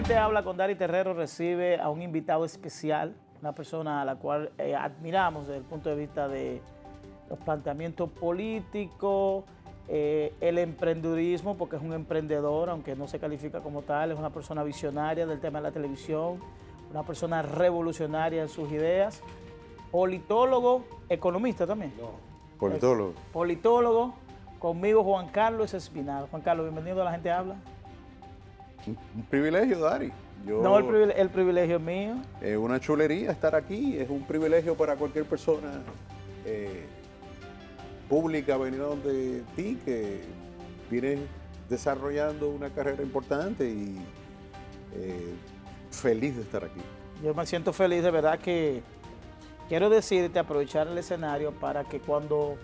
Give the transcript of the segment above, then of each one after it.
Gente Habla con Dari Terrero recibe a un invitado especial, una persona a la cual admiramos desde el punto de vista de los planteamientos políticos, el emprendedurismo, porque es un emprendedor, aunque no se califica como tal, es una persona visionaria del tema de la televisión, una persona revolucionaria en sus ideas, politólogo, economista también. No, politólogo. Politólogo, conmigo Juan Carlos Espinal. Juan Carlos, bienvenido a La Gente Habla. Un privilegio, Dari. No, el privilegio es mío. Es una chulería estar aquí, es un privilegio para cualquier persona pública venir donde ti, que vienes desarrollando una carrera importante y feliz de estar aquí. Yo me siento feliz, de verdad que quiero decirte, aprovechar el escenario para que cuando,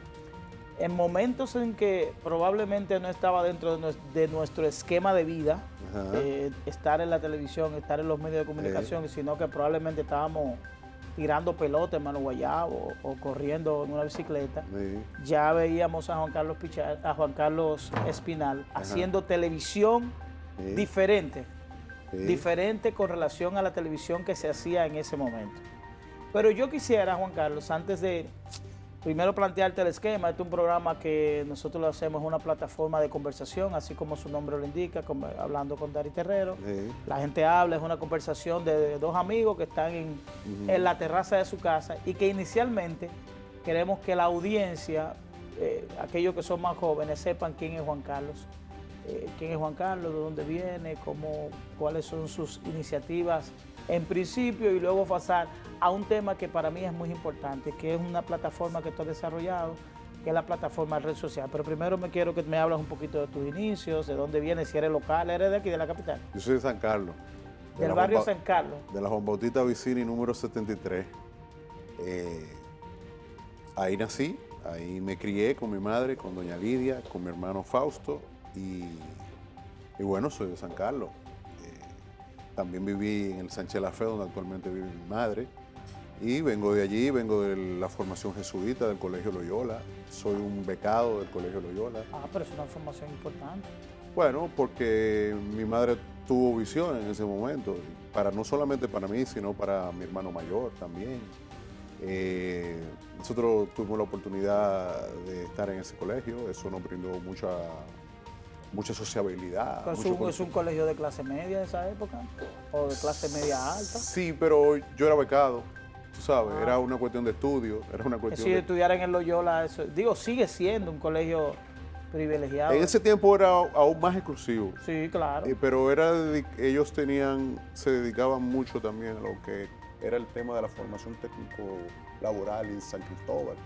en momentos en que probablemente no estaba dentro de nuestro esquema de vida, estar en la televisión, estar en los medios de comunicación, sino que probablemente estábamos tirando pelota en mano guayabo o corriendo en una bicicleta, ya veíamos a Juan Carlos Espinal haciendo televisión diferente, diferente con relación a la televisión que se hacía en ese momento. Pero yo quisiera, Juan Carlos, antes de primero plantearte el esquema, este es un programa que nosotros lo hacemos, una plataforma de conversación, así como su nombre lo indica, hablando con Dari Terrero. La Gente Habla, es una conversación de dos amigos que están en la terraza de su casa y que inicialmente queremos que la audiencia, aquellos que son más jóvenes, sepan quién es Juan Carlos. ¿Quién es Juan Carlos? ¿De dónde viene? ¿Cuáles son sus iniciativas en principio? Y luego pasar a un tema que para mí es muy importante, que es una plataforma que tú has desarrollado, que es la plataforma Red Social. Pero primero quiero que me hables un poquito de tus inicios, de dónde vienes, si eres local, eres de aquí, de la capital. Yo soy de San Carlos. Del barrio San Carlos. De la Juan Bautista Vicini, número 73. Ahí nací, ahí me crié con mi madre, con doña Lidia, con mi hermano Fausto. Y bueno, soy de San Carlos. También viví en el Sánchez La Fe, donde actualmente vive mi madre. Y vengo de allí, vengo de la formación jesuita del Colegio Loyola. Soy un becado del Colegio Loyola. Ah, pero es una formación importante. Bueno, porque mi madre tuvo visión en ese momento, no solamente para mí, sino para mi hermano mayor también. Nosotros tuvimos la oportunidad de estar en ese colegio, eso nos brindó mucha sociabilidad. ¿Es un colegio de clase media de esa época? ¿O de clase media alta? Sí, pero yo era becado, tú sabes, era una cuestión de estudio, era una cuestión de estudiar en el Loyola, eso, digo, sigue siendo un colegio privilegiado. En ese tiempo era aún más exclusivo. Sí, claro. Pero ellos se dedicaban mucho también a lo que era el tema de la formación técnico-laboral en San Cristóbal.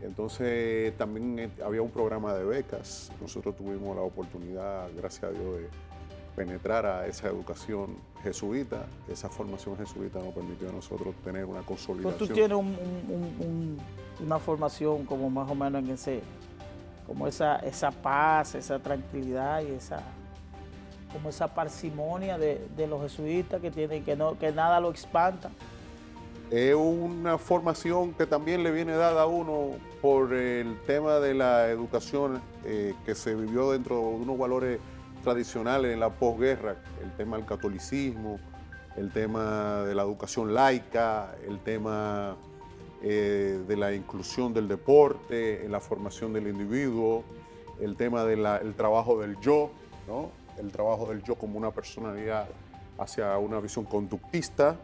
Entonces también había un programa de becas. Nosotros tuvimos la oportunidad, gracias a Dios, de penetrar a esa educación jesuita. Esa formación jesuita nos permitió a nosotros tener una consolidación. Pues tú tienes una formación como más o menos en como esa paz, esa tranquilidad y como esa parsimonia de los jesuitas que tienen, que nada lo espanta. Es una formación que también le viene dada a uno por el tema de la educación que se vivió dentro de unos valores tradicionales en la posguerra, el tema del catolicismo, el tema de la educación laica, el tema de la inclusión del deporte, en la formación del individuo, el tema del trabajo del yo, ¿no? El trabajo del yo como una personalidad hacia una visión conductista,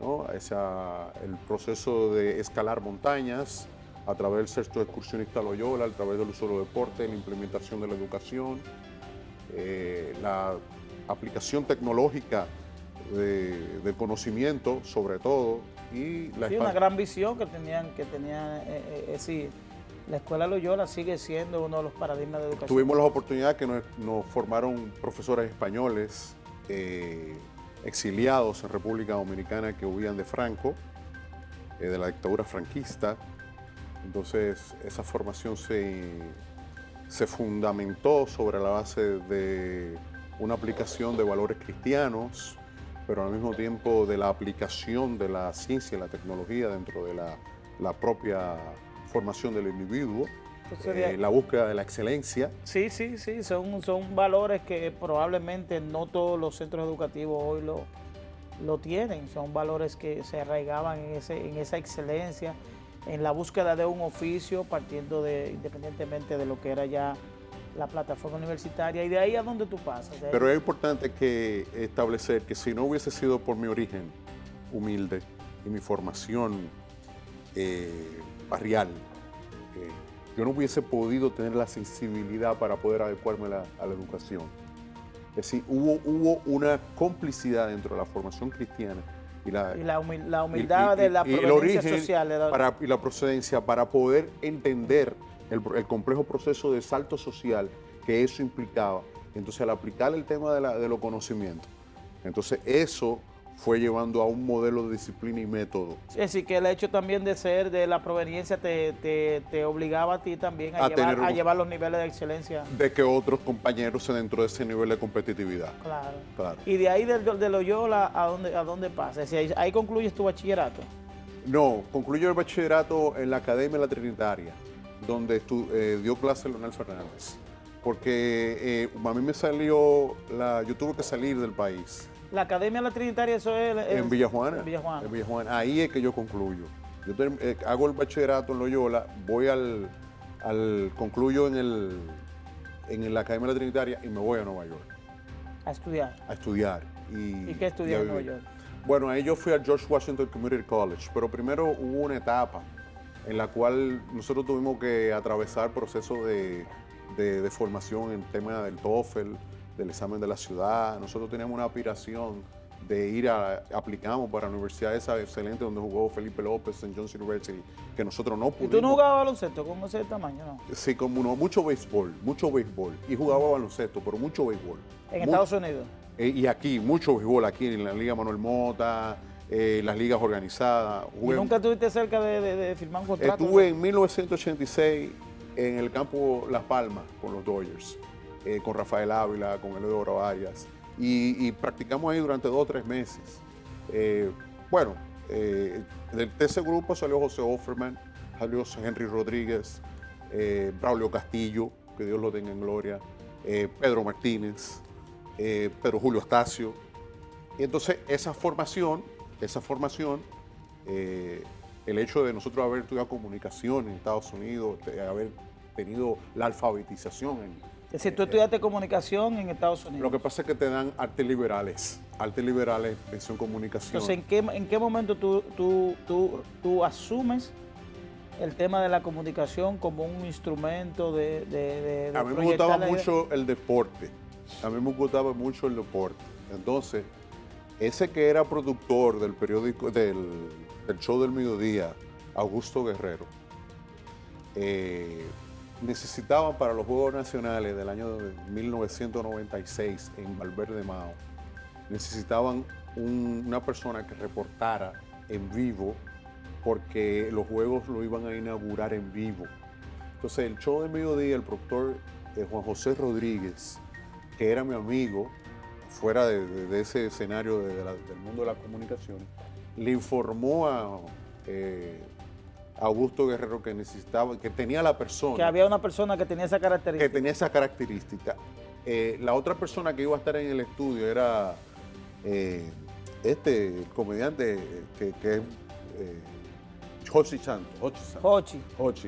¿no? El proceso de escalar montañas a través del Centro Excursionista Loyola, a través del uso del deporte, la implementación de la educación, la aplicación tecnológica del conocimiento, sobre todo. Y una gran visión que tenían sí, la Escuela Loyola sigue siendo uno de los paradigmas de educación. Tuvimos la oportunidad que nos formaron profesores españoles, exiliados en República Dominicana que huían de Franco, de la dictadura franquista. Entonces esa formación se fundamentó sobre la base de una aplicación de valores cristianos, pero al mismo tiempo de la aplicación de la ciencia y la tecnología dentro de la propia formación del individuo. Entonces, la búsqueda de la excelencia. sí, sí, sí, son valores que probablemente no todos los centros educativos hoy lo tienen. Son valores que se arraigaban en esa excelencia, en la búsqueda de un oficio, independientemente de lo que era ya la plataforma universitaria, y de ahí a donde tú pasas. Pero es importante que establecer que si no hubiese sido por mi origen humilde y mi formación barrial, yo no hubiese podido tener la sensibilidad para poder adecuarme a la educación. Es decir, hubo una complicidad dentro de la formación cristiana y la humildad de la proveniencia social. Y la procedencia para poder entender el complejo proceso de salto social que eso implicaba. Entonces, al aplicar el tema de los conocimientos, entonces eso fue llevando a un modelo de disciplina y método. Es decir, que el hecho también de ser de la proveniencia te obligaba a ti también a llevar los niveles de excelencia. De que otros compañeros se dentro de ese nivel de competitividad. Claro. Y de ahí de Loyola, ¿a dónde pasa? Es decir, ahí concluyes tu bachillerato. No, concluyo el bachillerato en la Academia La Trinitaria, donde dio clase Leonel Fernández. Porque a mí me salió, yo tuve que salir del país. La Academia La Trinitaria, eso es en Villajuana. En Villajuana. En Villajuana. Ahí es que yo concluyo. Yo hago el bachillerato en Loyola, voy concluyo en la Academia La Trinitaria y me voy a Nueva York. A estudiar. A estudiar. ¿Y qué estudias en Nueva York? Bueno, ahí yo fui al George Washington Community College, pero primero hubo una etapa en la cual nosotros tuvimos que atravesar procesos de formación en tema del TOEFL, del examen de la ciudad. Nosotros teníamos una aspiración de aplicamos para la universidad esa excelente donde jugó Felipe López en Johnson University, que nosotros no pudimos. ¿Y tú no jugabas baloncesto con ese tamaño, no? Sí, como mucho béisbol. Y jugaba baloncesto, pero mucho béisbol. ¿En Estados Unidos? Y aquí, mucho béisbol, aquí en la Liga Manuel Mota, las ligas organizadas. ¿Y nunca estuviste cerca de firmar un contrato? Estuve en 1986 en el campo Las Palmas con los Dodgers, con Rafael Ávila, con Eleodoro Arias, y practicamos ahí durante 2 o 3 meses. De ese grupo salió José Offerman, salió Henry Rodríguez, Braulio Castillo, que Dios lo tenga en gloria, Pedro Martínez, Pedro Julio Astacio. Y entonces esa formación, el hecho de nosotros haber estudiado comunicación en Estados Unidos, de haber tenido la alfabetización es decir, tú estudiaste comunicación en Estados Unidos. Lo que pasa es que te dan artes liberales, mención comunicación. Entonces, ¿en qué momento tú asumes el tema de la comunicación como un instrumento de A mí me gustaba mucho el deporte. Entonces, ese que era productor del periódico, del show del mediodía, Augusto Guerrero, necesitaban para los Juegos Nacionales del año 1996 en Valverde Mao, necesitaban una persona que reportara en vivo porque los Juegos lo iban a inaugurar en vivo. Entonces el show del mediodía, el productor Juan José Rodríguez, que era mi amigo, fuera de ese escenario del mundo de las comunicaciones, le informó a Augusto Guerrero que necesitaba, que tenía la persona. Que había una persona que tenía esa característica. La otra persona que iba a estar en el estudio era el comediante que es Jochi Santos. Jochi,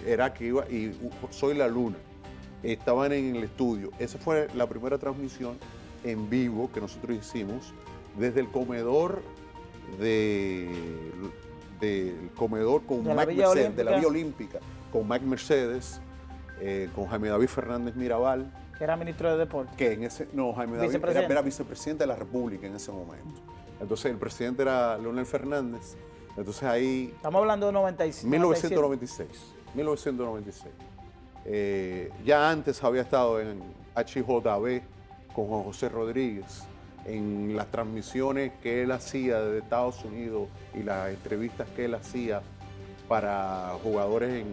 era que iba, y Soy la Luna. Estaban en el estudio. Esa fue la primera transmisión en vivo que nosotros hicimos desde el comedor del comedor con Mike Mercedes, de la Villa Olímpica, con Mike Mercedes, con Jaime David Fernández Mirabal. Que era ministro de Deportes. Jaime David era vicepresidente de la República en ese momento. Entonces el presidente era Leonel Fernández. Entonces ahí... Estamos hablando de 1996. Ya antes había estado en HJB con Juan José Rodríguez, en las transmisiones que él hacía desde Estados Unidos y las entrevistas que él hacía para jugadores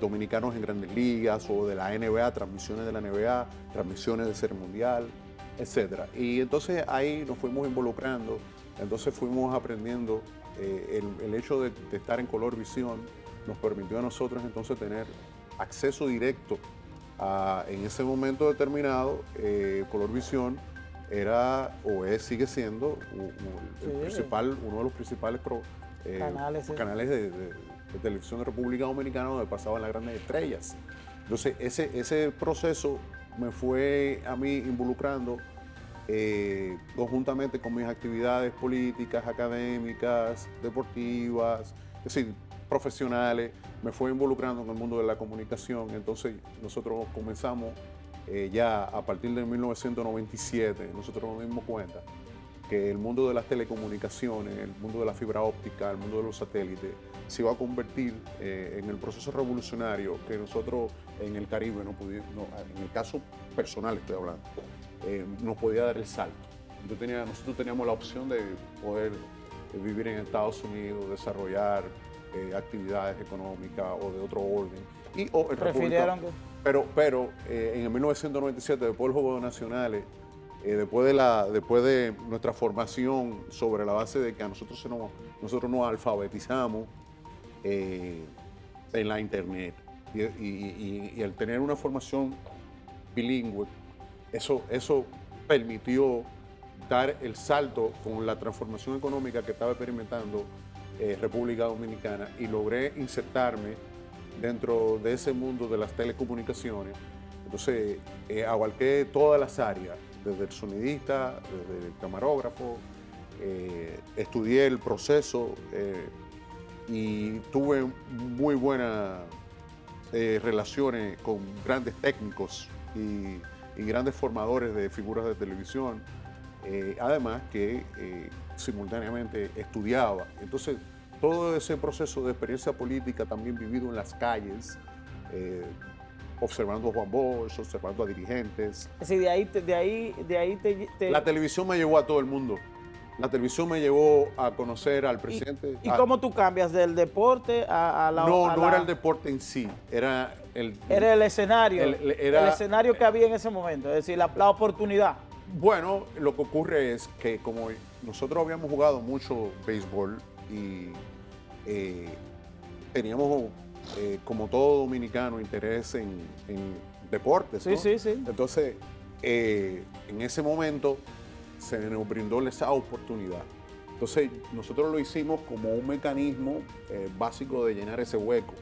dominicanos en Grandes Ligas o de la NBA, transmisiones de la NBA, transmisiones de Serie Mundial, etc. Y entonces ahí nos fuimos involucrando, entonces fuimos aprendiendo. El hecho de estar en Color Visión nos permitió a nosotros entonces tener acceso directo en ese momento determinado, Colorvisión era o es, sigue siendo uno de los principales canales de televisión de República Dominicana donde pasaban las grandes estrellas. Entonces, ese proceso me fue a mí involucrando conjuntamente con mis actividades políticas, académicas, deportivas, es decir, profesionales, me fue involucrando en el mundo de la comunicación. Entonces, nosotros comenzamos ya a partir de 1997, nosotros nos dimos cuenta que el mundo de las telecomunicaciones, el mundo de la fibra óptica, el mundo de los satélites, se iba a convertir en el proceso revolucionario que nosotros en el Caribe no pudimos, en el caso personal estoy hablando, nos podía dar el salto. Nosotros teníamos la opción de poder vivir en Estados Unidos, desarrollar actividades económicas o de otro orden. Pero en el 1997, después de los Juegos Nacionales, después de nuestra formación sobre la base de que nosotros nos alfabetizamos en la internet y al tener una formación bilingüe, eso permitió dar el salto con la transformación económica que estaba experimentando República Dominicana, y logré insertarme dentro de ese mundo de las telecomunicaciones. Entonces, abarqué todas las áreas, desde el sonidista, desde el camarógrafo, estudié el proceso y tuve muy buenas relaciones con grandes técnicos y grandes formadores de figuras de televisión, además que simultáneamente estudiaba. Entonces, todo ese proceso de experiencia política también vivido en las calles, observando a Juan Bosch, observando a dirigentes. Es decir, de ahí te... La televisión me llevó a todo el mundo. La televisión me llevó a conocer al presidente. ¿Y cómo tú cambias del deporte a la... No era el deporte en sí, era el... Era el escenario, el escenario que había en ese momento, es decir, la oportunidad. Bueno, lo que ocurre es que como nosotros habíamos jugado mucho béisbol y teníamos, como todo dominicano, interés en deportes, ¿no? Sí. Entonces, en ese momento se nos brindó esa oportunidad. Entonces, nosotros lo hicimos como un mecanismo básico de llenar ese hueco,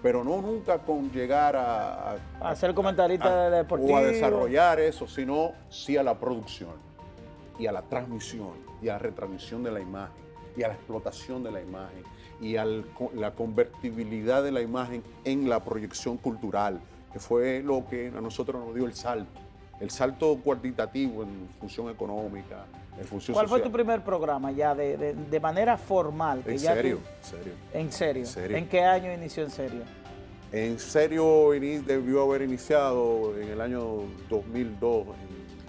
pero no nunca con llegar a ser comentarista deportivo o a desarrollar eso, sino sí a la producción y a la transmisión y a la retransmisión de la imagen y a la explotación de la imagen y a la convertibilidad de la imagen en la proyección cultural, que fue lo que a nosotros nos dio el salto cuantitativo en función económica, en función ¿Cuál social. fue tu primer programa ya de manera formal? ¿En serio? ¿En serio? ¿En qué año inició En Serio? En Serio debió haber iniciado en el año 2002.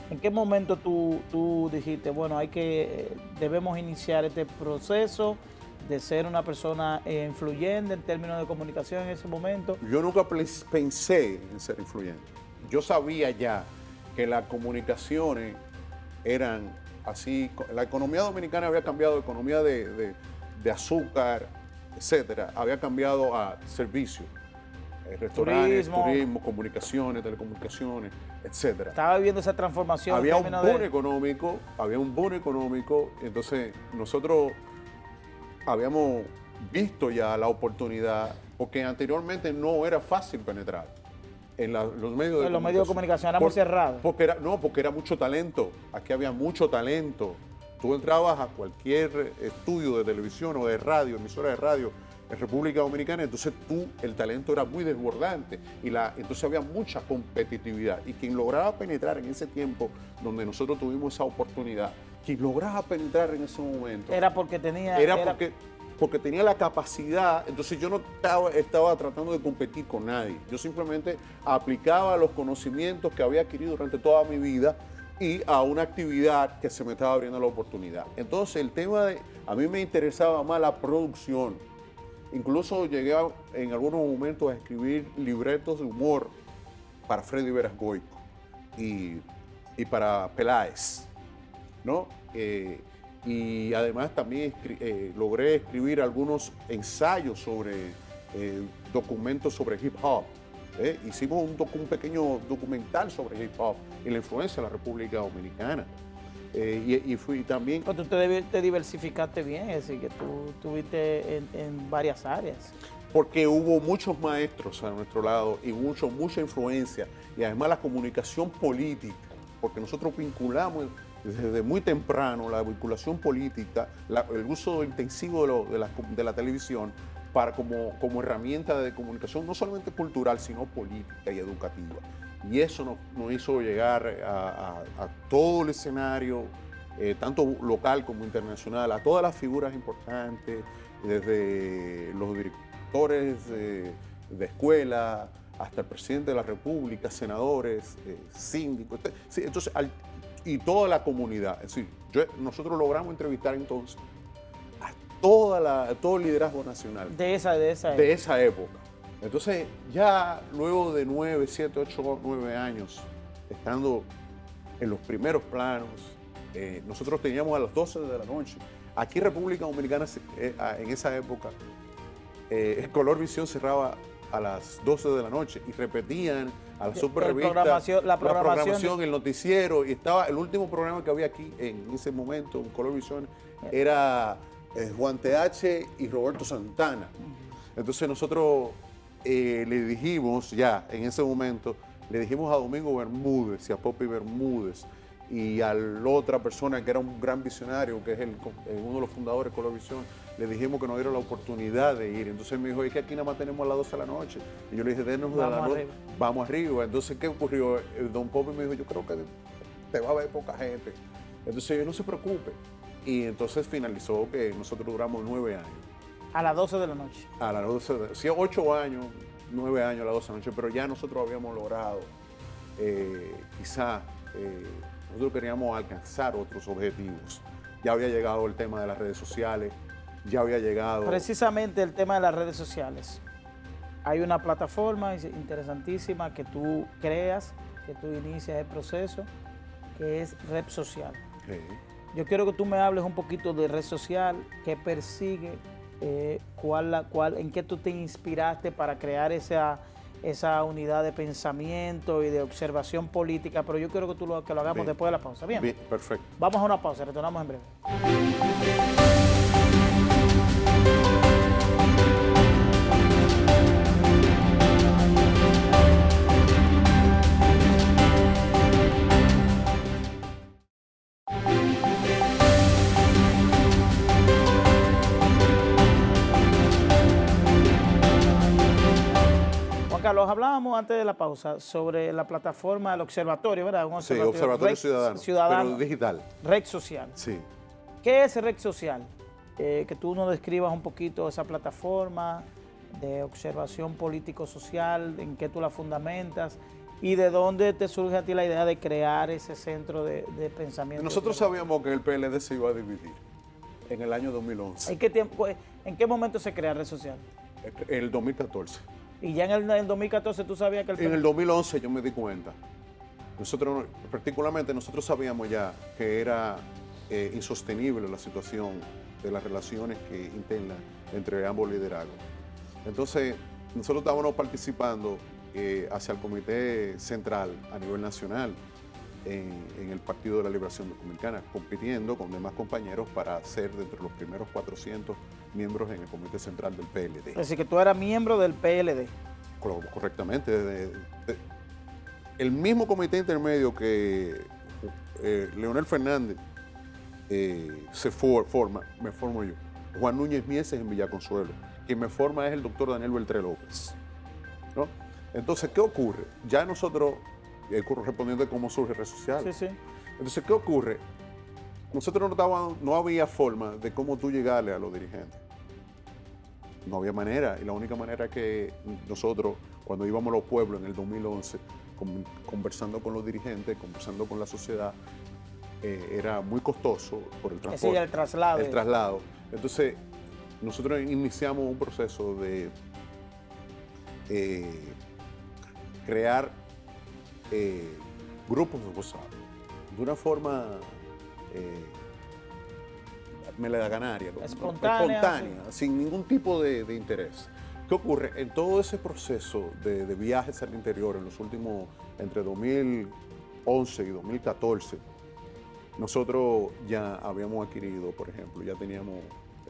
¿En qué momento tú dijiste, bueno, debemos iniciar este proceso de ser una persona influyente en términos de comunicación en ese momento? Yo nunca pensé en ser influyente. Yo sabía ya que las comunicaciones eran así. La economía dominicana había cambiado de economía de azúcar, etcétera, había cambiado a servicios. Restaurantes, turismo, comunicaciones, telecomunicaciones, etcétera. Estaba viviendo esa transformación. Había un boom económico, entonces nosotros habíamos visto ya la oportunidad, porque anteriormente no era fácil penetrar en los medios de comunicación. Éramos cerrados. Porque era mucho talento, aquí había mucho talento. Tú entrabas a cualquier estudio de televisión o de radio, emisora de radio, en República Dominicana, entonces el talento era muy desbordante y entonces había mucha competitividad, y quien lograba penetrar en ese tiempo donde nosotros tuvimos esa oportunidad, quien lograba penetrar en ese momento era porque tenía porque tenía la capacidad. Entonces yo no estaba tratando de competir con nadie, yo simplemente aplicaba los conocimientos que había adquirido durante toda mi vida y a una actividad que se me estaba abriendo la oportunidad. Entonces el tema a mí me interesaba más la producción. Incluso llegué en algunos momentos a escribir libretos de humor para Freddy Veras Goico y para Peláez, ¿no? Y además también logré escribir algunos ensayos sobre documentos sobre hip hop Hicimos un pequeño documental sobre hip hop y la influencia de la República Dominicana. Y fui también... Pero tú te diversificaste bien, es decir, que tú estuviste en varias áreas. Porque hubo muchos maestros a nuestro lado y mucha influencia. Y además la comunicación política, porque nosotros vinculamos desde muy temprano la vinculación política, el uso intensivo de la televisión como herramienta de comunicación, no solamente cultural, sino política y educativa. Y eso nos hizo llegar a todo el escenario, tanto local como internacional, a todas las figuras importantes, desde los directores de escuela hasta el presidente de la República, senadores, síndicos, entonces, y toda la comunidad. Es decir, nosotros logramos entrevistar entonces a todo el liderazgo nacional. De esa época. Entonces, ya luego de 9, 7, 8, 9 años, estando en los primeros planos, nosotros teníamos a las 12 de la noche. Aquí en República Dominicana, en esa época, Color Visión cerraba a las 12 de la noche y repetían a la super revista la programación, el noticiero, y estaba el último programa que había aquí en ese momento en Color Visión era Juan TH y Roberto Santana. Entonces nosotros le dijimos ya en ese momento, le dijimos a Domingo Bermúdez y a Popi Bermúdez y a la otra persona que era un gran visionario, que es uno de los fundadores de Color Visión, le dijimos que nos diera la oportunidad de ir. Entonces me dijo, es que aquí nada más tenemos a las 12 de la noche. Y yo le dije, denos a las 12, vamos arriba. Entonces, ¿qué ocurrió? Don Popi me dijo, yo creo que te va a ver poca gente. Entonces yo, no se preocupe. Y entonces finalizó que nosotros duramos 9 años. A las 12 de la noche. A las 12, sí, 8 años, 9 años a las 12 de la noche, pero ya nosotros habíamos logrado, nosotros queríamos alcanzar otros objetivos. Ya había llegado el tema de las redes sociales, ya había llegado... Precisamente el tema de las redes sociales. Hay una plataforma interesantísima que tú creas, que tú inicias el proceso, que es Red Social. Sí. Yo quiero que tú me hables un poquito de Red Social, qué persigue, en qué tú te inspiraste para crear esa unidad de pensamiento y de observación política, pero yo quiero que lo hagamos bien, después de la pausa. Bien, perfecto. Vamos a una pausa, retornamos en breve. Carlos, hablábamos antes de la pausa sobre la plataforma del observatorio, ¿verdad? Sí, Observatorio Ciudadano, pero digital. Red Social. Sí. ¿Qué es Red Social? Que tú nos describas un poquito esa plataforma de observación político-social, en qué tú la fundamentas y de dónde te surge a ti la idea de crear ese centro de pensamiento. Nosotros sabíamos que el PLD se iba a dividir en el año 2011. ¿En qué momento se crea Red Social? En el 2014. ¿Y ya en el 2014 tú sabías que En el 2011 yo me di cuenta. Nosotros, particularmente, nosotros sabíamos ya que era insostenible la situación de las relaciones que internas entre ambos liderazgos. Entonces, nosotros estábamos participando hacia el Comité Central a nivel nacional en el Partido de la Liberación Dominicana, compitiendo con demás compañeros para ser de entre los primeros 400 miembros en el Comité Central del PLD. Es decir, que tú eras miembro del PLD. Correctamente. El mismo comité intermedio que Leonel Fernández me formo yo. Juan Núñez Mieses en Villaconsuelo. Quien me forma es el doctor Daniel Beltré López, ¿no? Entonces, ¿qué ocurre? Ya nosotros, respondiendo a cómo surge Red Social. Sí, sí. Entonces, ¿qué ocurre? Nosotros no había forma de cómo tú llegarle a los dirigentes. No había manera. Y la única manera que nosotros, cuando íbamos a los pueblos en el 2011, conversando con los dirigentes, conversando con la sociedad, era muy costoso por el transporte. Sí, el traslado. El traslado. Entonces, nosotros iniciamos un proceso de crear grupos de WhatsApp de una forma melaganaria, espontánea, sin ningún tipo de interés. ¿Qué ocurre? En todo ese proceso de viajes al interior, en los últimos, entre 2011 y 2014, nosotros ya habíamos adquirido, por ejemplo, ya teníamos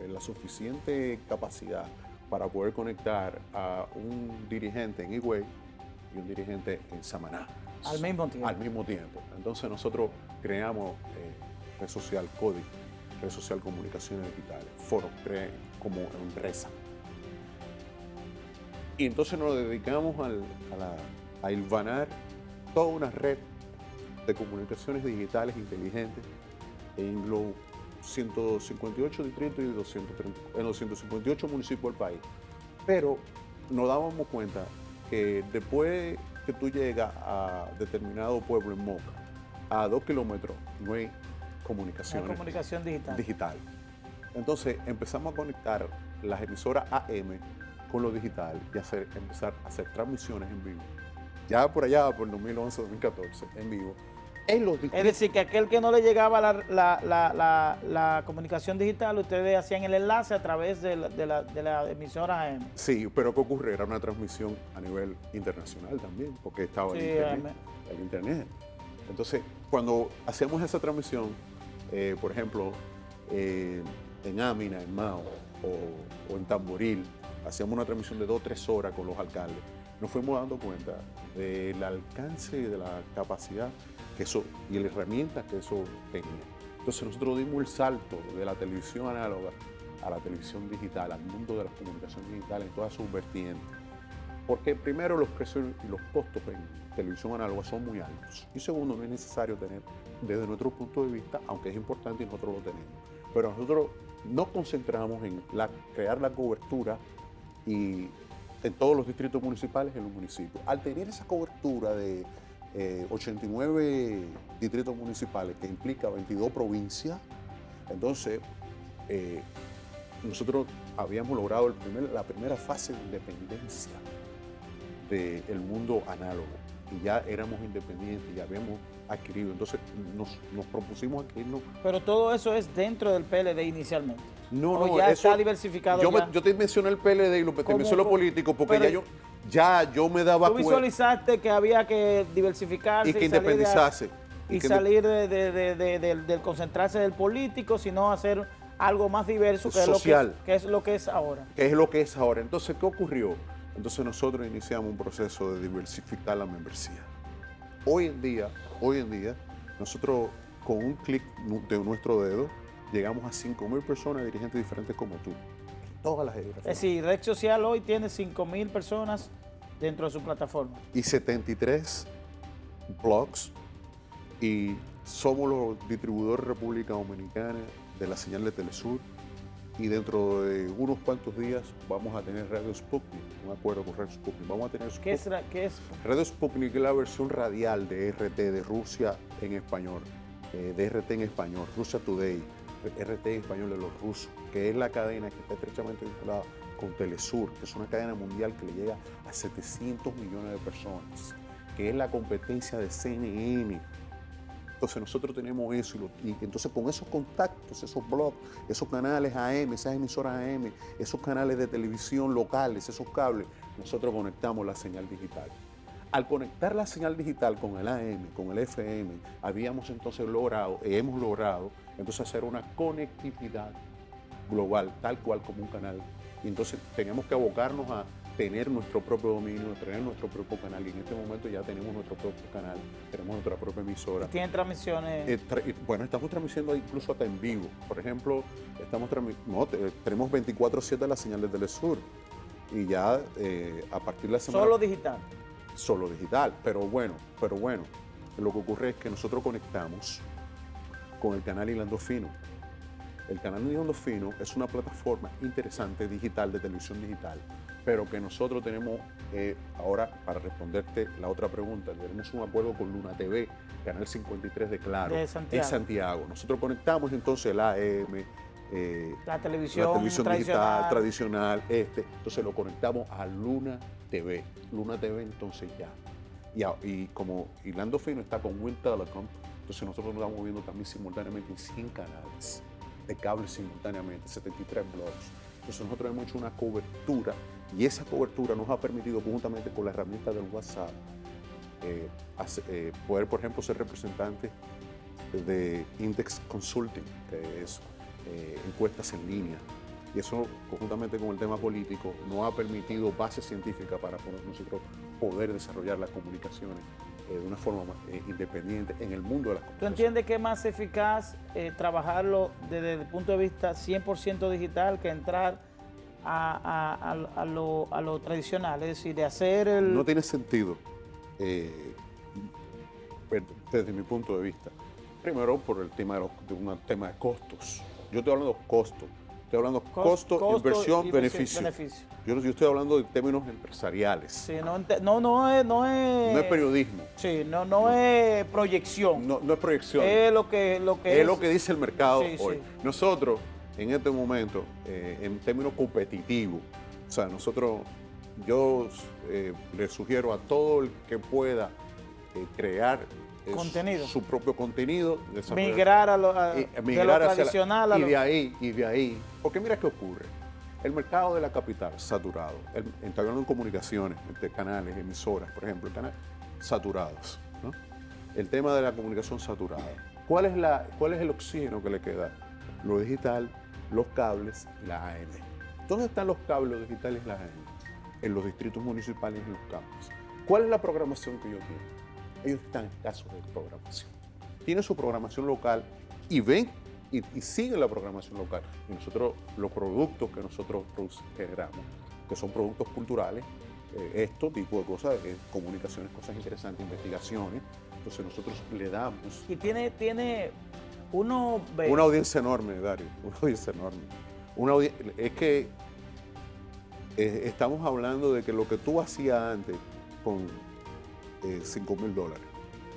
la suficiente capacidad para poder conectar a un dirigente en Higüey y un dirigente en Samaná. Al mismo tiempo. Al mismo tiempo. Entonces nosotros creamos red social Código, red social Comunicaciones Digitales, Foro, como empresa. Y entonces nos dedicamos a hilvanar toda una red de comunicaciones digitales inteligentes en los 158 distritos y en los 158 municipios del país. Pero nos dábamos cuenta que después que tú llegas a determinado pueblo en Moca, a 2 kilómetros, no hay comunicación digital. Entonces empezamos a conectar las emisoras AM con lo digital y empezar a hacer transmisiones en vivo. Ya por allá, por 2011, 2014, en vivo. Es decir, que aquel que no le llegaba la comunicación digital, ustedes hacían el enlace a través de la emisora AM. Sí, pero ¿qué ocurre? Era una transmisión a nivel internacional también, porque estaba el internet. Entonces, cuando hacíamos esa transmisión, por ejemplo, en Amina, en Mao o en Tamboril, hacíamos una transmisión de 2 o 3 horas con los alcaldes, nos fuimos dando cuenta del alcance y de la capacidad que eso, y la herramienta que eso tenía. Entonces nosotros dimos el salto de la televisión análoga a la televisión digital, al mundo de las comunicaciones digitales en todas sus vertientes. Porque primero los precios y los costos en televisión análoga son muy altos. Y segundo, no es necesario tener, desde nuestro punto de vista, aunque es importante y nosotros lo tenemos. Pero nosotros nos concentramos en crear la cobertura y en todos los distritos municipales en los municipios. Al tener esa cobertura de 89 distritos municipales, que implica 22 provincias, entonces nosotros habíamos logrado la primera fase de independencia del mundo análogo y ya éramos independientes, ya habíamos adquirido, entonces nos propusimos adquirirnos. Pero todo eso es dentro del PLD inicialmente. No, ya está diversificado. Yo te mencioné el PLD y te mencioné lo político porque yo me daba cuenta. Tú visualizaste que había que diversificarse y que independizarse. Y salir del concentrarse del político, sino hacer algo más diverso, social, que es lo que es ahora. Que es lo que es ahora. Entonces, ¿qué ocurrió? Entonces nosotros iniciamos un proceso de diversificar la membresía. Hoy en día, nosotros con un clic de nuestro dedo, llegamos a 5.000 personas, dirigentes diferentes como tú. Todas las geografías. Es decir, Red Social hoy tiene 5.000 personas dentro de su plataforma. Y 73 blogs. Y somos los distribuidores República Dominicana de la señal de Telesur. Y dentro de unos cuantos días vamos a tener Radio Sputnik, un acuerdo con Radio Sputnik. Vamos a tener Sputnik. ¿Qué es? Radio Sputnik es la versión radial de RT, de Rusia en español, de RT en español, Russia Today, RT en español de los rusos, que es la cadena que está estrechamente vinculada con Telesur, que es una cadena mundial que le llega a 700 millones de personas, que es la competencia de CNN. Entonces nosotros tenemos eso y entonces con esos contactos, esos blogs, esos canales AM, esas emisoras AM, esos canales de televisión locales, esos cables, nosotros conectamos la señal digital. Al conectar la señal digital con el AM, con el FM, hemos logrado entonces hacer una conectividad global, tal cual como un canal. Y entonces tenemos que abocarnos a tener nuestro propio dominio, tener nuestro propio canal. Y en este momento ya tenemos nuestro propio canal, tenemos nuestra propia emisora. ¿Tienen transmisiones? Bueno, estamos transmitiendo incluso hasta en vivo. Por ejemplo, tenemos 24/7 la señal de Telesur. Y ya a partir de la semana... ¿Solo digital? Solo digital, pero bueno, lo que ocurre es que nosotros conectamos con el canal Hilando Fino. El canal Hilando Fino es una plataforma interesante digital, de televisión digital, pero que nosotros tenemos ahora, para responderte la otra pregunta, tenemos un acuerdo con Luna TV, canal 53 de Claro, en Santiago. Nosotros conectamos entonces la AM, la televisión digital tradicional, entonces lo conectamos a Luna TV. Luna TV entonces y como Hilando Fino está con Wind Telecom, entonces nosotros nos estamos viendo también simultáneamente en 100 canales de cable simultáneamente, 73 blogs. Entonces nosotros hemos hecho una cobertura y esa cobertura nos ha permitido, conjuntamente con la herramienta del WhatsApp, poder, por ejemplo, ser representantes de Index Consulting, que es encuestas en línea. Y eso, conjuntamente con el tema político, nos ha permitido base científica para nosotros poder desarrollar las comunicaciones de una forma independiente en el mundo de las comunicaciones. ¿Tú entiendes que es más eficaz trabajarlo desde el punto de vista 100% digital que entrar a lo tradicional? Es decir, de hacer el... No tiene sentido, desde mi punto de vista. Primero, por el tema de un tema de costos. Yo estoy hablando de costos. Estoy hablando de costo, inversión, beneficio. Yo estoy hablando de términos empresariales. Sí, no es periodismo. Sí, no es proyección. No es proyección. Es lo que es lo que dice el mercado hoy. Sí. Nosotros, en este momento, en términos competitivos, o sea, yo le sugiero a todo el que pueda crear contenido, su propio contenido, migrar a lo tradicional. Y de ahí, porque mira qué ocurre. El mercado de la capital saturado, hablando en comunicaciones, entre canales, emisoras, por ejemplo, saturados, ¿no? El tema de la comunicación saturada. ¿Cuál es el oxígeno que le queda? Lo digital, los cables y la AM. ¿Dónde están los cables, los digitales y la AM? En los distritos municipales y en los campos. ¿Cuál es la programación que ellos tienen? Ellos están escasos de programación. Tienen su programación local y ven y siguen la programación local. Y nosotros, los productos que nosotros generamos, que son productos culturales, este tipo de cosas, comunicaciones, cosas interesantes, investigaciones, entonces nosotros le damos... Y tiene uno... Una audiencia enorme, Dario, una audiencia enorme. Es que estamos hablando de que lo que tú hacías antes con $5,000.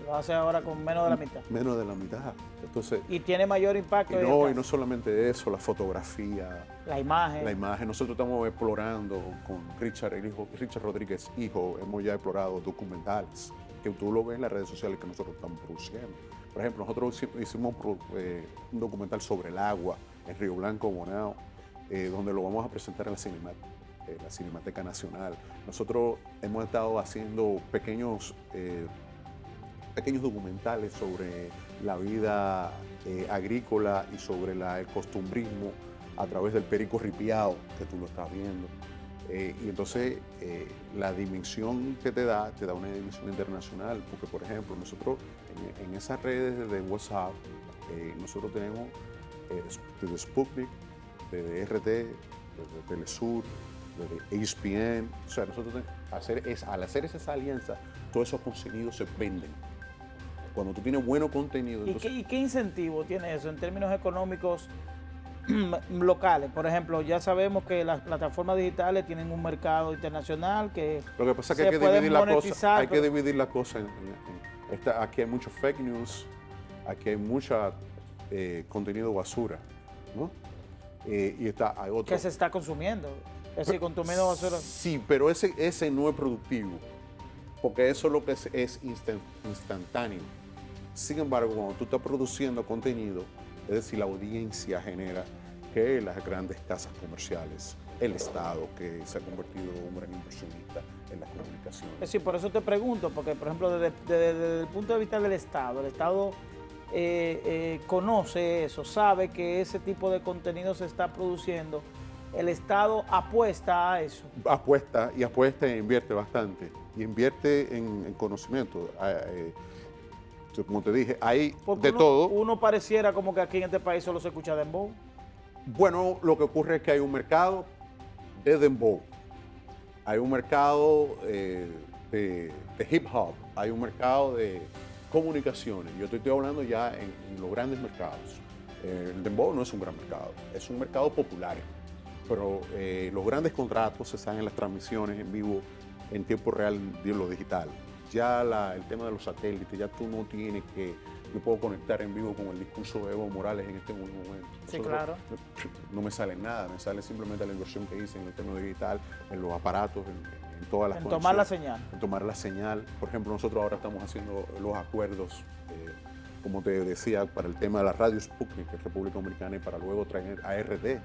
Lo hace ahora con menos de la mitad. Menos de la mitad. Entonces, y tiene mayor impacto. Y no solamente eso, la fotografía. La imagen. Nosotros estamos explorando con Richard Rodríguez, hijo, hemos ya explorado documentales, que tú lo ves en las redes sociales que nosotros estamos produciendo. Por ejemplo, nosotros hicimos un documental sobre el agua en Río Blanco, Bonao, donde lo vamos a presentar en la Cinemateca Nacional. Nosotros hemos estado haciendo pequeños documentales sobre la vida agrícola y sobre el costumbrismo a través del Perico Ripiao, que tú lo estás viendo. Y entonces la dimensión que te da una dimensión internacional, porque por ejemplo nosotros en esas redes de WhatsApp, nosotros tenemos desde Sputnik, desde RT, desde Telesur, desde ESPN, o sea, nosotros al hacer esas alianzas, todos esos contenidos se venden. Cuando tú tienes bueno contenido... ¿Y qué incentivo tiene eso en términos económicos locales? Por ejemplo, ya sabemos que las plataformas digitales tienen un mercado internacional que... Lo que pasa es que hay que dividir la cosa. Aquí hay mucho fake news, aquí hay mucha contenido basura, ¿no? Y hay otro... Que se está consumiendo. Es decir, consumiendo basura. Sí, pero ese no es productivo, porque eso es lo que es instantáneo. Sin embargo, cuando tú estás produciendo contenido, es decir, la audiencia genera que las grandes casas comerciales, el Estado, que se ha convertido en un gran inversionista en las comunicaciones. Es decir, por eso te pregunto, porque por ejemplo, desde el punto de vista del Estado, el Estado conoce eso, sabe que ese tipo de contenido se está produciendo. El Estado apuesta a eso. Apuesta e invierte bastante. Y invierte en conocimiento. Como te dije, hay todo. Uno pareciera como que aquí en este país solo se escucha dembow. Bueno, lo que ocurre es que hay un mercado de dembow. Hay un mercado de hip hop. Hay un mercado de comunicaciones. Yo te estoy hablando ya en los grandes mercados. El dembow no es un gran mercado. Es un mercado popular. Pero los grandes contratos se dan en las transmisiones en vivo en tiempo real de lo digital. Ya el tema de los satélites, ya tú no tienes que... Yo puedo conectar en vivo con el discurso de Evo Morales en este momento. Sí, claro. No me sale nada, me sale simplemente la inversión que hice en el tema digital, en los aparatos, en todas las conexiones. En tomar la señal. En tomar la señal. Por ejemplo, nosotros ahora estamos haciendo los acuerdos, como te decía, para el tema de la radio Sputnik en República Dominicana y para luego traer a RT.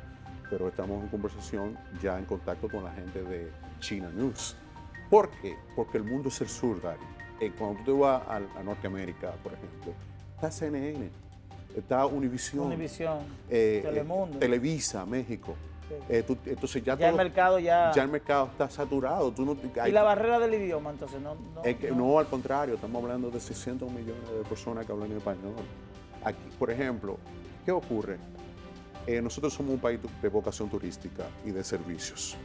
pero estamos en conversación ya en contacto con la gente de China News. ¿Por qué? Porque el mundo es el sur, Dari. Cuando tú te vas a Norteamérica, por ejemplo, está CNN, está Univision, Telemundo, Televisa, México. sí. Entonces ya el mercado ya el mercado está saturado. ¿Y la barrera del idioma, entonces? No, al contrario, estamos hablando de 600 millones de personas que hablan español. Aquí, por ejemplo, ¿qué ocurre? Nosotros somos un país de vocación turística y de servicios.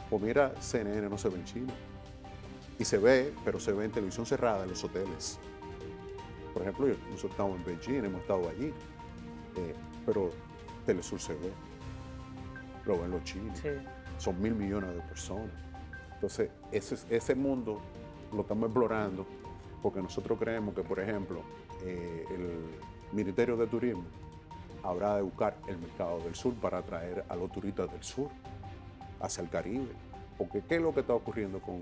Pues mira, CNN no se ve en China. Y se ve, pero se ve en televisión cerrada en los hoteles. Por ejemplo, nosotros estamos en Beijing, hemos estado allí, pero Telesur se ve, lo ven los chinos, sí. Son 1.000 millones de personas. Entonces, ese mundo lo estamos explorando porque nosotros creemos que, por ejemplo, el Ministerio de Turismo habrá de buscar el mercado del sur para atraer a los turistas del sur hacia el Caribe. Porque ¿qué es lo que está ocurriendo con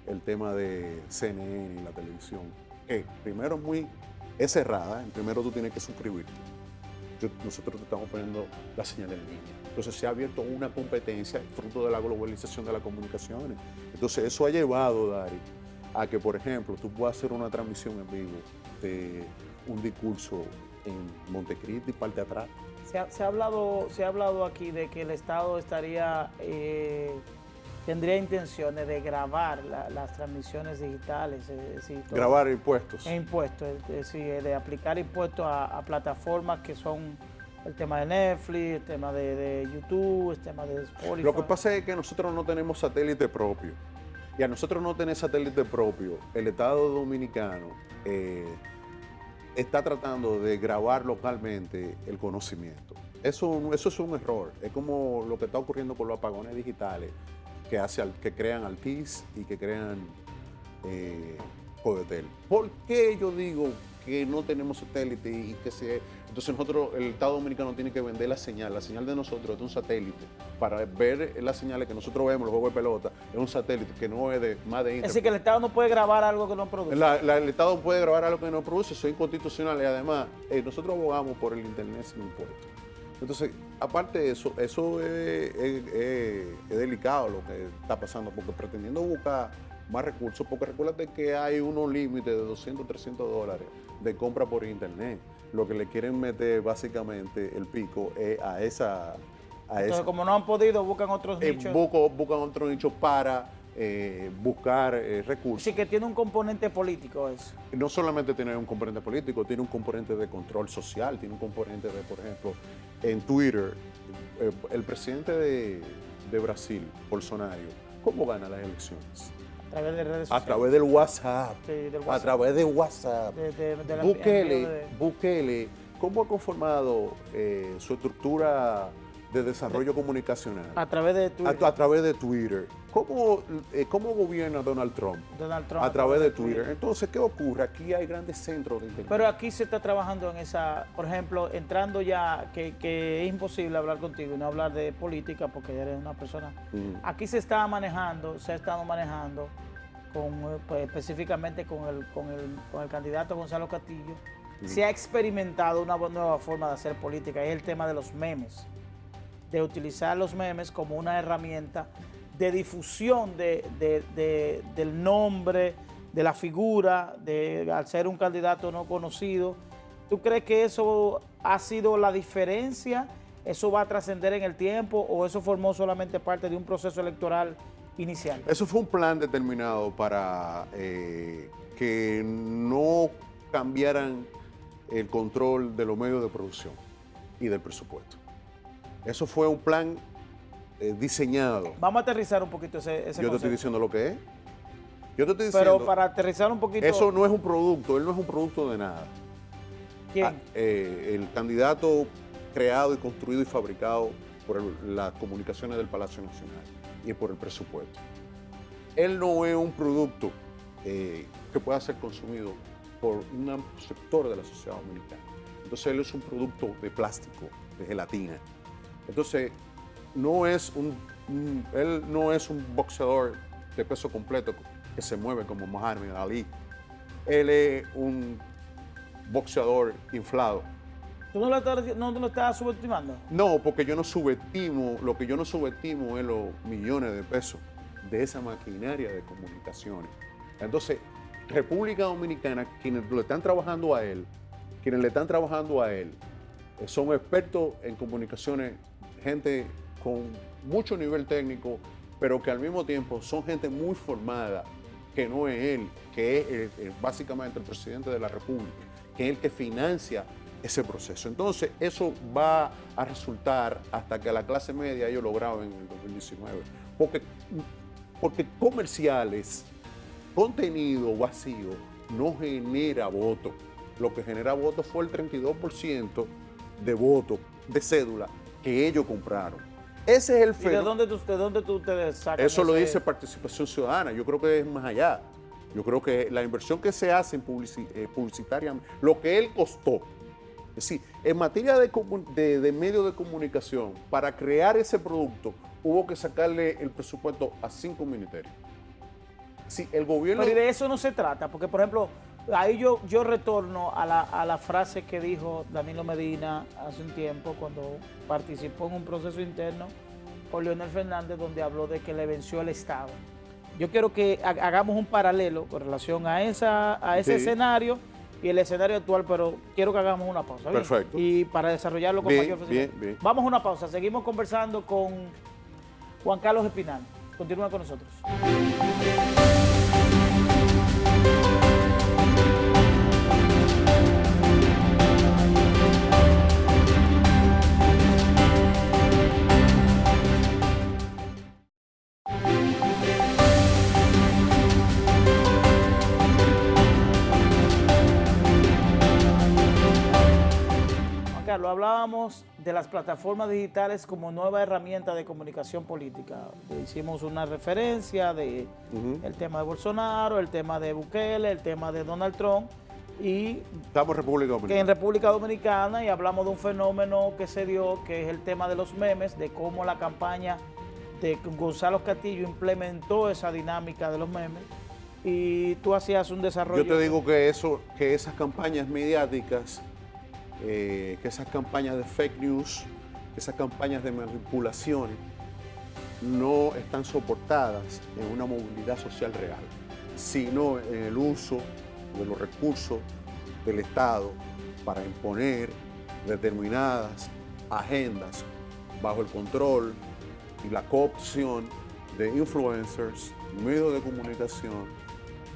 el tema de CNN y la televisión? Primero es cerrada, primero tú tienes que suscribirte. Nosotros te estamos poniendo la señal en línea. Entonces se ha abierto una competencia fruto de la globalización de las comunicaciones. Entonces eso ha llevado, Dari, a que, por ejemplo, tú puedas hacer una transmisión en vivo de un discurso en Montecristi y parte atrás. Se ha hablado aquí de que el Estado tendría intenciones de grabar las transmisiones digitales. Grabar impuestos. Impuestos, es decir, de aplicar impuestos a plataformas que son el tema de Netflix, el tema de YouTube, el tema de Spotify. Lo que pasa es que nosotros no tenemos satélite propio. Y a nosotros no tener satélite propio, el Estado Dominicano está tratando de grabar localmente el conocimiento. Eso es un error. Es como lo que está ocurriendo con los apagones digitales que crean Altiz y que crean Codetel. ¿Por qué yo digo que no tenemos satélite y que entonces el Estado Dominicano tiene que vender la señal de nosotros es de un satélite para ver las señales que nosotros vemos, los juegos de pelota, es un satélite que no es más de internet. Es decir, que el Estado no puede grabar algo que no produce. El Estado puede grabar algo que no produce, eso es inconstitucional y además nosotros abogamos por el internet sin impuestos. Entonces, aparte de eso, es delicado lo que está pasando, porque pretendiendo buscar más recursos, porque recuérdate que hay unos límites de $200, $300 de compra por internet. Lo que le quieren meter básicamente el pico es a esa... Entonces, como no han podido, buscan otros nichos. Buscan otros nichos para buscar recursos. Sí, que tiene un componente político eso. No solamente tiene un componente político, tiene un componente de control social, tiene un componente de, por ejemplo, en Twitter, el presidente de Brasil, Bolsonaro, ¿cómo gana las elecciones? A través de redes sociales. A través del WhatsApp. Sí, del WhatsApp. A través de WhatsApp. Bukele, ¿cómo ha conformado su estructura de desarrollo comunicacional? A través de Twitter. A través de Twitter. ¿Cómo gobierna Donald Trump? A través de Twitter. Entonces, ¿qué ocurre? Aquí hay grandes centros de internet. Pero aquí se está trabajando en esa, por ejemplo, entrando ya, que es imposible hablar contigo y no hablar de política porque eres una persona. Aquí se ha estado manejando, pues, específicamente con el candidato Gonzalo Castillo, se ha experimentado una nueva forma de hacer política, es el tema de los memes, de utilizar los memes como una herramienta de difusión del nombre, de la figura, al ser un candidato no conocido. ¿Tú crees que eso ha sido la diferencia? ¿Eso va a trascender en el tiempo o eso formó solamente parte de un proceso electoral inicial? Eso fue un plan determinado para que no cambiaran el control de los medios de producción y del presupuesto. Eso fue un plan diseñado. Vamos a aterrizar un poquito ese concepto. Yo te estoy diciendo lo que es. Yo te estoy diciendo... Pero para aterrizar un poquito... Eso no es un producto, él no es un producto de nada. ¿Quién? El candidato creado y construido y fabricado por las comunicaciones del Palacio Nacional y por el presupuesto. Él no es un producto que pueda ser consumido por un amplio sector de la sociedad dominicana. Entonces él es un producto de plástico, de gelatina. Entonces él no es un boxeador de peso completo que se mueve como Muhammad Ali. Él es un boxeador inflado ¿Tú no lo estás subestimando? No, porque yo no subestimo, lo que yo no subestimo es los millones de pesos de esa maquinaria de comunicaciones. Entonces, República Dominicana, quienes le están trabajando a él, son expertos en comunicaciones, gente con mucho nivel técnico, pero que al mismo tiempo son gente muy formada, que no es él, que es básicamente el presidente de la República, que es el que financia ese proceso. Entonces, eso va a resultar hasta que la clase media ellos lo graben en el 2019. Porque comerciales, contenido vacío, no genera voto. Lo que genera voto fue el 32% de votos, de cédula, que ellos compraron. Ese es el fenómeno. ¿De dónde tú te sacas? Eso lo dice Participación Ciudadana. Yo creo que es más allá. Yo creo que la inversión que se hace en publicitaria, lo que él costó, es decir, en materia de medios de comunicación, para crear ese producto, hubo que sacarle el presupuesto a 5 ministerios. Sí, el gobierno... Pero de eso no se trata, porque por ejemplo, ahí yo retorno a la frase que dijo Danilo Medina hace un tiempo cuando participó en un proceso interno con Leonel Fernández donde habló de que le venció el Estado. Yo quiero que hagamos un paralelo con relación a ese escenario y el escenario actual, pero quiero que hagamos una pausa. ¿Bien? Perfecto. Y para desarrollarlo con mayor facilidad. Bien. Vamos a una pausa, seguimos conversando con Juan Carlos Espinal. Continúa con nosotros. Carlos, hablábamos de las plataformas digitales como nueva herramienta de comunicación política. Hicimos una referencia de el tema de Bolsonaro, el tema de Bukele, el tema de Donald Trump y estamos en República Dominicana y hablamos de un fenómeno que se dio, que es el tema de los memes, de cómo la campaña de Gonzalo Castillo implementó esa dinámica de los memes y tú hacías un desarrollo. Yo te digo que esas campañas mediáticas, que esas campañas de fake news, esas campañas de manipulación no están soportadas en una movilidad social real, sino en el uso de los recursos del Estado para imponer determinadas agendas bajo el control y la coopción de influencers, medios de comunicación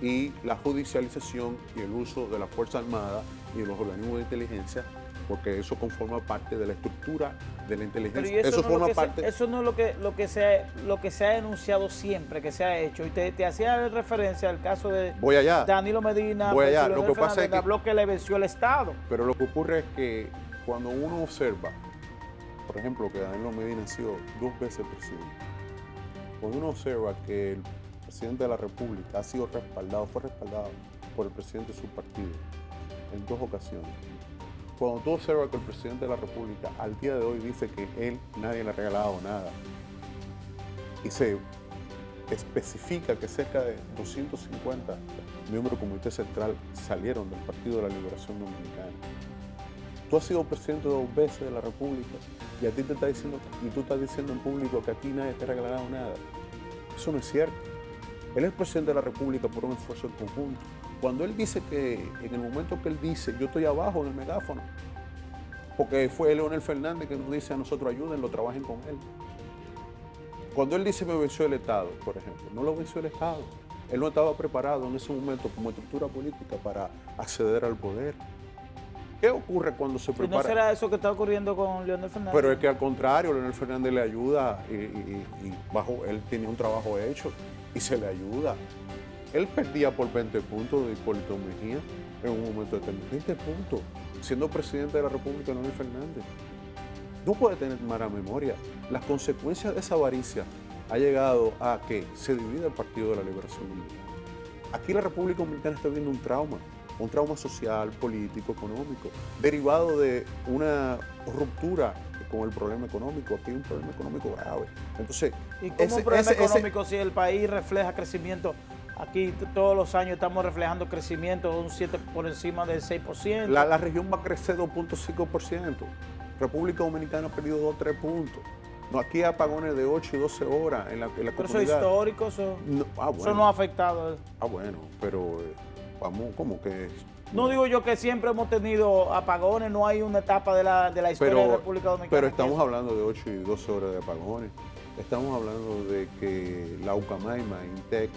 y la judicialización y el uso de la Fuerza Armada y de los organismos de inteligencia, porque eso conforma parte de la estructura de la inteligencia. Eso no es lo que se ha denunciado siempre, que se ha hecho. Y te hacía referencia al caso de Danilo Medina, lo que pasa es que habló que le venció el Estado. Pero lo que ocurre es que cuando uno observa, por ejemplo, que Danilo Medina ha sido 2 veces presidente, cuando uno observa que el presidente de la República fue respaldado por el presidente de su partido en 2 ocasiones. Cuando tú observas que el presidente de la República al día de hoy dice que nadie le ha regalado nada y se especifica que cerca de 250 miembros del Comité Central salieron del Partido de la Liberación Dominicana. Tú has sido presidente 2 veces de la República y a ti te está diciendo, y tú estás diciendo en público que a ti nadie te ha regalado nada. Eso no es cierto. Él es presidente de la República por un esfuerzo en conjunto. Cuando él dice que, en el momento que él dice, yo estoy abajo en el megáfono, porque fue Leonel Fernández que nos dice a nosotros, ayúdenlo, trabajen con él. Cuando él dice me venció el Estado, por ejemplo, no lo venció el Estado. Él no estaba preparado en ese momento como estructura política para acceder al poder. ¿Qué ocurre cuando se prepara? ¿No será eso que está ocurriendo con Leonel Fernández? Pero es que al contrario, Leonel Fernández le ayuda y él tenía un trabajo hecho y se le ayuda. Él perdía por 20 puntos de Hipólito Mejía en un momento determinado. 20 puntos, siendo presidente de la República, Leonel Fernández. No puede tener mala memoria. Las consecuencias de esa avaricia ha llegado a que se divide el Partido de la Liberación Dominicana. Aquí la República Dominicana está viviendo un trauma social, político, económico, derivado de una ruptura con el problema económico. Aquí hay un problema económico grave. Entonces, ¿y cómo un problema económico si el país refleja crecimiento Aquí todos los años estamos reflejando crecimiento de un 7 por encima del 6%. La región va a crecer 2.5%. República Dominicana ha perdido 2 o 3 puntos. No, aquí hay apagones de 8 y 12 horas en la Pero comunidad. eso es histórico, eso no ha afectado. Bueno, pero vamos, ¿cómo que? No digo yo que siempre hemos tenido apagones, no hay una etapa de la historia de la República Dominicana. Pero estamos hablando de 8 y 12 horas de apagones. Estamos hablando de que la Ucamaima y INTEC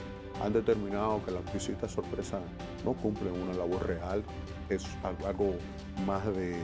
han determinado que las visitas sorpresa no cumplen una labor real, es algo más de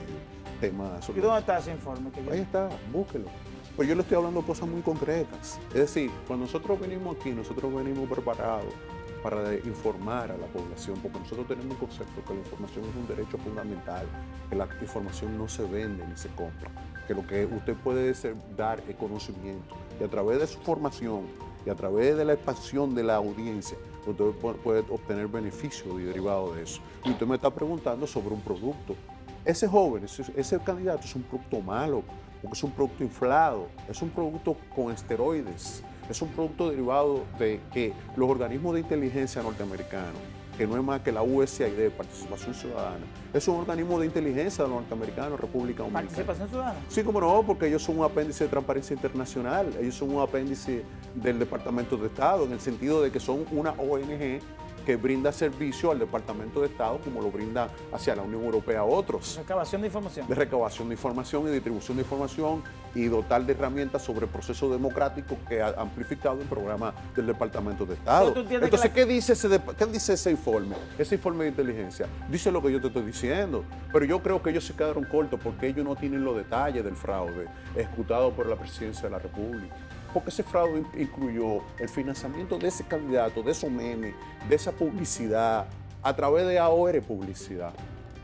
temas. ¿Y dónde está ese informe? Ahí está, búsquelo. Pues yo le estoy hablando de cosas muy concretas. Es decir, cuando nosotros venimos aquí, nosotros venimos preparados para informar a la población, porque nosotros tenemos un concepto que la información es un derecho fundamental, que la información no se vende ni se compra, que lo que usted puede dar es conocimiento, y a través de su formación y a través de la expansión de la audiencia, usted puede obtener beneficios derivados de eso. Y usted me está preguntando sobre un producto. Ese joven, ese candidato es un producto malo, porque es un producto inflado, es un producto con esteroides, es un producto derivado de que los organismos de inteligencia norteamericanos, que no es más que la USAID, Participación Ciudadana, es un organismo de inteligencia norteamericano, República Dominicana. ¿Participación Ciudadana? Sí, como no, porque ellos son un apéndice de Transparencia Internacional, ellos son un apéndice del Departamento de Estado, en el sentido de que son una ONG que brinda servicio al Departamento de Estado como lo brinda hacia la Unión Europea a otros. Recabación de información. De recabación de información y distribución de información y dotar de herramientas sobre el proceso democrático que ha amplificado el programa del Departamento de Estado. Entonces, ¿qué dice ese informe? Ese informe de inteligencia dice lo que yo te estoy diciendo, pero yo creo que ellos se quedaron cortos porque ellos no tienen los detalles del fraude ejecutado por la Presidencia de la República. Porque ese fraude incluyó el financiamiento de ese candidato, de esos memes, de esa publicidad, a través de AOR Publicidad,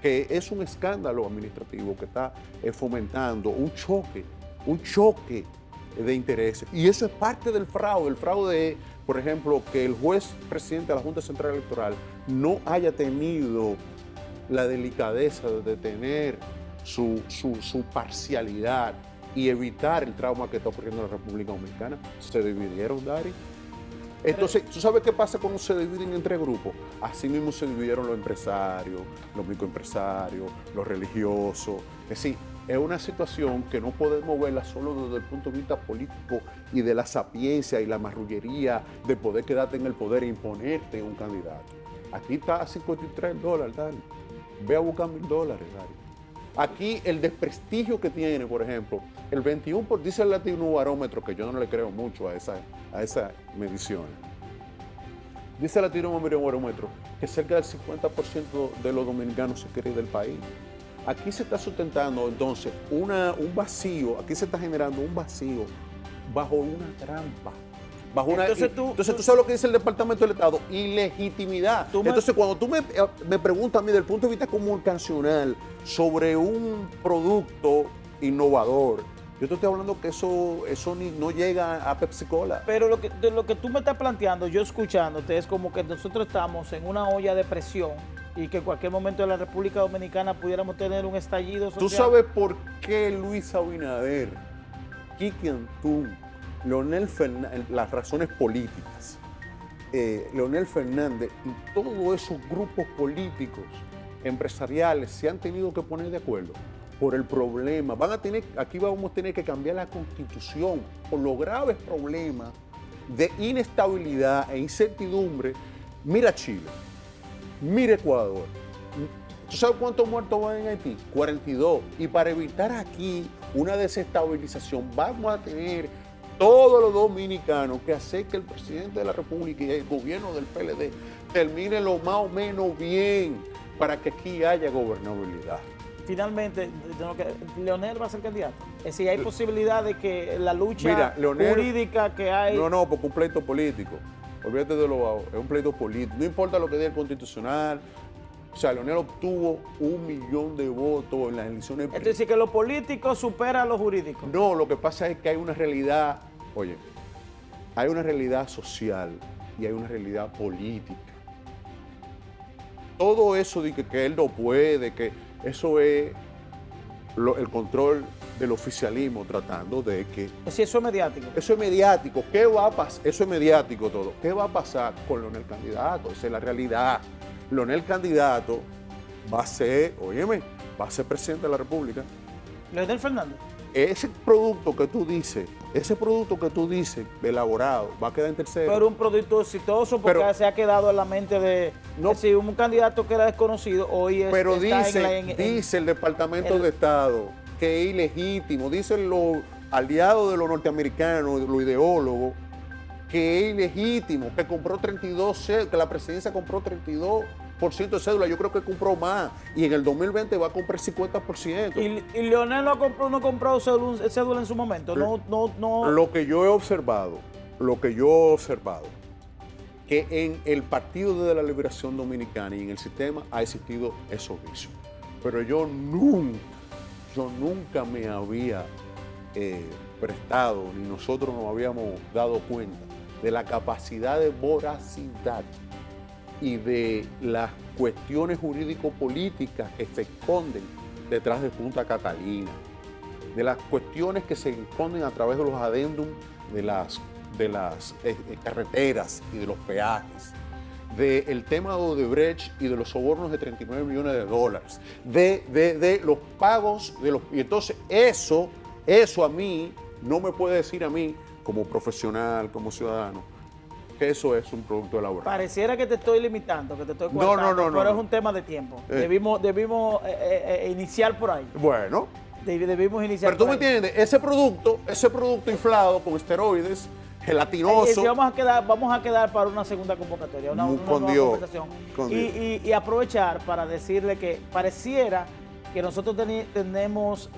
que es un escándalo administrativo que está fomentando un choque de intereses. Y eso es parte del fraude. El fraude es, por ejemplo, que el juez presidente de la Junta Central Electoral no haya tenido la delicadeza de tener su parcialidad y evitar el trauma que está ocurriendo en la República Dominicana. Se dividieron, Dari. Entonces, ¿tú sabes qué pasa cuando se dividen entre grupos? Así mismo se dividieron los empresarios, los microempresarios, los religiosos. Es decir, es una situación que no podemos verla solo desde el punto de vista político y de la sapiencia y la marrullería de poder quedarte en el poder e imponerte un candidato. Aquí está a $53, Dari. Ve a buscar $1,000, Dari. Aquí el desprestigio que tiene, por ejemplo, el 21%, dice el Latino Barómetro, que yo no le creo mucho a esa medición. Dice el Latino Barómetro que cerca del 50% de los dominicanos se quiere ir del país. Aquí se está sustentando entonces un vacío, aquí se está generando un vacío bajo una trampa. Entonces tú sabes lo que dice el Departamento del Estado, ilegitimidad. Entonces cuando tú me preguntas a mí desde el punto de vista comunicacional sobre un producto innovador, yo te estoy hablando que eso no llega a Pepsi Cola. Pero lo que tú me estás planteando, yo escuchándote, es como que nosotros estamos en una olla de presión y que en cualquier momento de la República Dominicana pudiéramos tener un estallido social. ¿Tú sabes por qué Luis Abinader, Kiki Antún, Leonel Fernández, las razones políticas, Leonel Fernández y todos esos grupos políticos, empresariales, se han tenido que poner de acuerdo por el problema? Aquí vamos a tener que cambiar la Constitución por los graves problemas de inestabilidad e incertidumbre. Mira Chile, mira Ecuador. ¿Tú sabes cuántos muertos van en Haití? 42. Y para evitar aquí una desestabilización, vamos a tener todos los dominicanos que hacer que el presidente de la República y el gobierno del PLD termine lo más o menos bien para que aquí haya gobernabilidad. Finalmente, Leonel va a ser candidato. Es decir, hay posibilidad de que la lucha jurídica que hay... No, porque un pleito político. Olvídate de lo es un pleito político. No importa lo que diga el Constitucional. O sea, Leonel obtuvo 1 millón de votos en las elecciones. Es decir, que lo político supera a lo jurídico. No, lo que pasa es que hay una realidad, hay una realidad social y hay una realidad política. Todo eso de que él no puede, que eso es el control del oficialismo tratando de que... Si eso es mediático. Eso es mediático. ¿Qué va a pasar? Eso es mediático todo. ¿Qué va a pasar con Leonel Candidato? Esa es la realidad. Leonel Candidato va a ser, óyeme, va a ser presidente de la República. Leonel Fernández. Ese producto que tú dices elaborado, va a quedar en tercero. Pero un producto exitoso porque se ha quedado en la mente de... No, si un candidato que era desconocido, hoy pero está dice el Departamento de Estado que es ilegítimo, dicen los aliados de los norteamericanos, los ideólogos, que es ilegítimo, que compró 32, que la presidencia compró 32% de cédula, yo creo que compró más, y en el 2020 va a comprar 50%. ¿Y Leonel no compró cédula en su momento? No. Lo que yo he observado, que en el Partido de la Liberación Dominicana y en el sistema ha existido esos vicios. Pero yo nunca me había prestado, ni nosotros nos habíamos dado cuenta de la capacidad de voracidad y de las cuestiones jurídico-políticas que se esconden detrás de Punta Catalina, de las cuestiones que se esconden a través de los adendum de las carreteras y de los peajes, del tema de Odebrecht y de los sobornos de 39 millones de dólares, de los pagos de los... Y entonces eso a mí, no me puede decir a mí, como profesional, como ciudadano, que eso es un producto elaborado. Pareciera que te estoy limitando, que te estoy cortando, pero es un tema de tiempo. Debimos iniciar por ahí. Bueno. Debimos iniciar pero tú me entiendes, ese producto inflado con esteroides, gelatinoso. Vamos a quedar para una segunda convocatoria, una conversación. Y aprovechar para decirle que pareciera que nosotros tenemos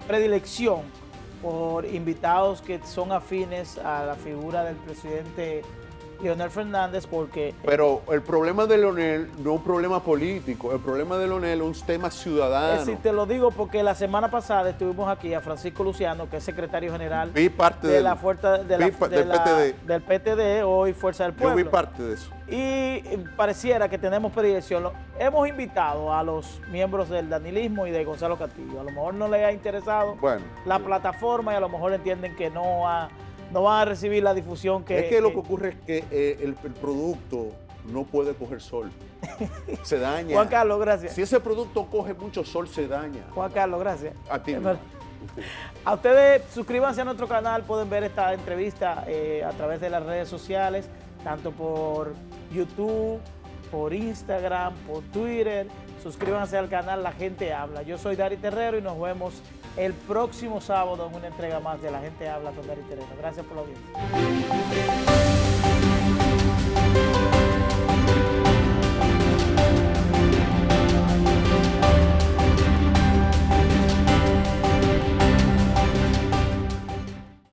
predilección por invitados que son afines a la figura del presidente Leonel Fernández, porque... Pero el problema de Leonel no es un problema político, el problema de Leonel es un tema ciudadano. Es decir, te lo digo porque la semana pasada estuvimos aquí a Francisco Luciano, que es secretario general del PTD, hoy Fuerza del Pueblo. Yo vi parte de eso. Y pareciera que tenemos predilección. Hemos invitado a los miembros del danilismo y de Gonzalo Castillo. A lo mejor no les ha interesado la plataforma y a lo mejor entienden que no van a recibir la difusión que... Es que lo que ocurre es que el producto no puede coger sol. Se daña. Juan Carlos, gracias. Si ese producto coge mucho sol, se daña. Juan Carlos, gracias. A ti. A ustedes, suscríbanse a nuestro canal, pueden ver esta entrevista a través de las redes sociales, tanto por YouTube, por Instagram, por Twitter. Suscríbanse al canal La Gente Habla. Yo soy Dari Terrero y nos vemos el próximo sábado en una entrega más de La Gente Habla con Dari Terrero. Gracias por la audiencia.